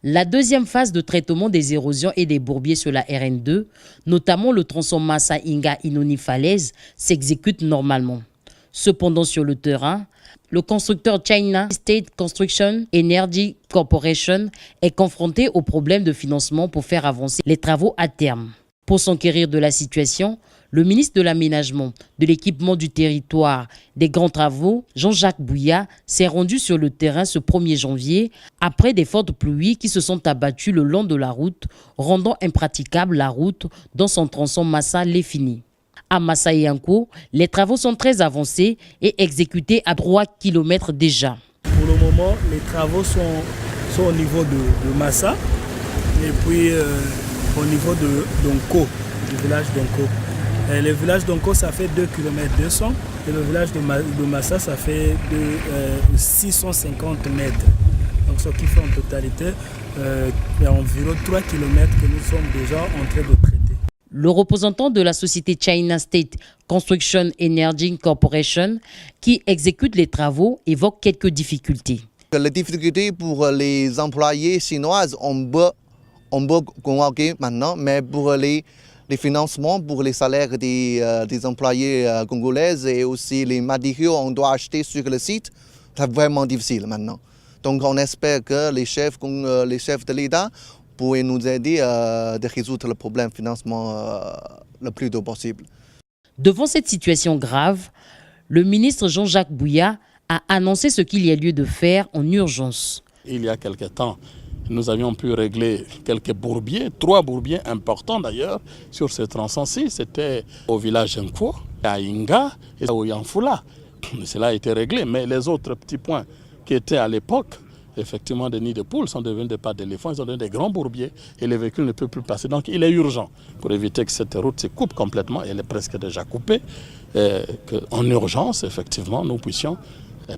La deuxième phase de traitement des érosions et des bourbiers sur la RN2, notamment le tronçon Massa-Inga-Inoni-Falaise, s'exécute normalement. Cependant, sur le terrain, le constructeur China State Construction Energy Corporation est confronté au problème de financement pour faire avancer les travaux à terme. Pour s'enquérir de la situation, le ministre de l'Aménagement, de l'Équipement du Territoire, des Grands Travaux, Jean-Jacques Bouya, s'est rendu sur le terrain ce 1er janvier après des fortes pluies qui se sont abattues le long de la route, rendant impraticable la route dans son tronçon Massa-Léfini. À Massa-Yanko, les travaux sont très avancés et exécutés à 3 km déjà. Pour le moment, les travaux sont au niveau de Massa et puis au niveau de Donko, du village Donko. Le village d'Onko, ça fait 2 km 200 et le village de Massa, ça fait 650 mètres. Donc ce qui fait en totalité environ 3 km que nous sommes déjà en train de traiter. Le représentant de la société China State Construction Energy Corporation, qui exécute les travaux, évoque quelques difficultés. Les difficultés pour les employés chinois, on peut convoquer maintenant, mais pour les financements, pour les salaires des employés congolais et aussi les matériaux qu'on doit acheter sur le site, c'est vraiment difficile maintenant. Donc on espère que les chefs de l'État pourraient nous aider à résoudre le problème de financement le plus tôt possible. Devant cette situation grave, le ministre Jean-Jacques Bouya a annoncé ce qu'il y a lieu de faire en urgence. Il y a quelque temps, nous avions pu régler quelques bourbiers, 3 bourbiers importants d'ailleurs, sur ce tronçon-ci. C'était au village Nkwo, à Inga et au Yanfula. Cela a été réglé, mais les autres petits points qui étaient à l'époque, effectivement des nids de poules, sont devenus des pas d'éléphants, ils sont devenus des grands bourbiers et les véhicules ne peuvent plus passer. Donc il est urgent pour éviter que cette route se coupe complètement, elle est presque déjà coupée, qu'en urgence, effectivement, nous puissions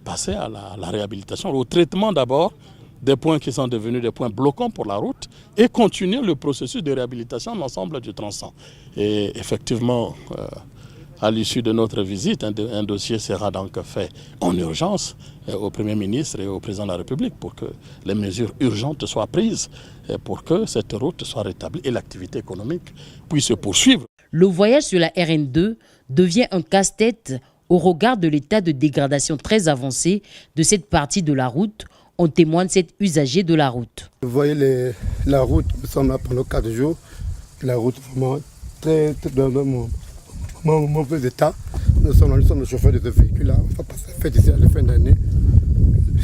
passer à la réhabilitation, au traitement d'abord, des points qui sont devenus des points bloquants pour la route et continuer le processus de réhabilitation de l'ensemble du tronçon. Et effectivement, à l'issue de notre visite, un dossier sera donc fait en urgence au Premier ministre et au Président de la République pour que les mesures urgentes soient prises pour que cette route soit rétablie et l'activité économique puisse se poursuivre. Le voyage sur la RN2 devient un casse-tête au regard de l'état de dégradation très avancé de cette partie de la route. On témoigne cet usager de la route. Vous voyez la route, nous sommes là pendant 4 jours. La route vraiment très dans un mauvais état. Nous sommes le chauffeur de ce véhicule-là. On va passer la fête ici à la fin d'année.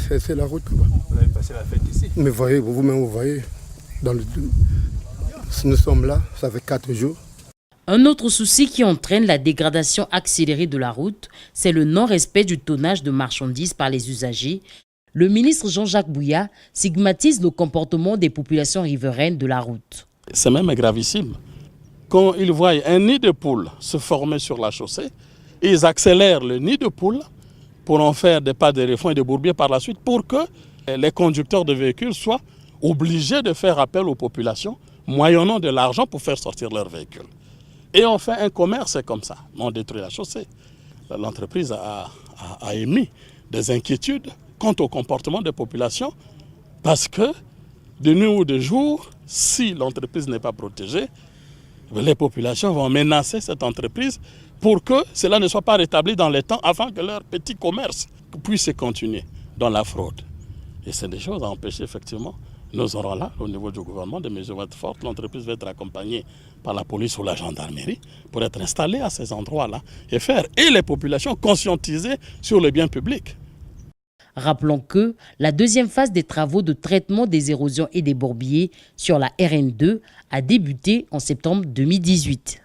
C'est la route. Vous allez passer la fête ici? Mais voyez, vous-même, vous voyez. Nous sommes là, ça fait 4 jours. Un autre souci qui entraîne la dégradation accélérée de la route, c'est le non-respect du tonnage de marchandises par les usagers. Le ministre Jean-Jacques Bouya stigmatise le comportement des populations riveraines de la route. C'est même gravissime. Quand ils voient un nid de poules se former sur la chaussée, ils accélèrent le nid de poules pour en faire des pas d'éléphants et des bourbiers par la suite pour que les conducteurs de véhicules soient obligés de faire appel aux populations, moyennant de l'argent pour faire sortir leurs véhicules. Et on fait un commerce comme ça, on détruit la chaussée. L'entreprise a émis des inquiétudes quant au comportement des populations parce que de nuit ou de jour, si l'entreprise n'est pas protégée, les populations vont menacer cette entreprise pour que cela ne soit pas rétabli dans les temps afin que leur petit commerce puisse continuer dans la fraude. Et c'est des choses à empêcher effectivement. Nous aurons là, au niveau du gouvernement, des mesures vont être fortes. L'entreprise va être accompagnée par la police ou la gendarmerie pour être installée à ces endroits-là et les populations conscientisées sur le bien public. Rappelons que la deuxième phase des travaux de traitement des érosions et des bourbiers sur la RN2 a débuté en septembre 2018.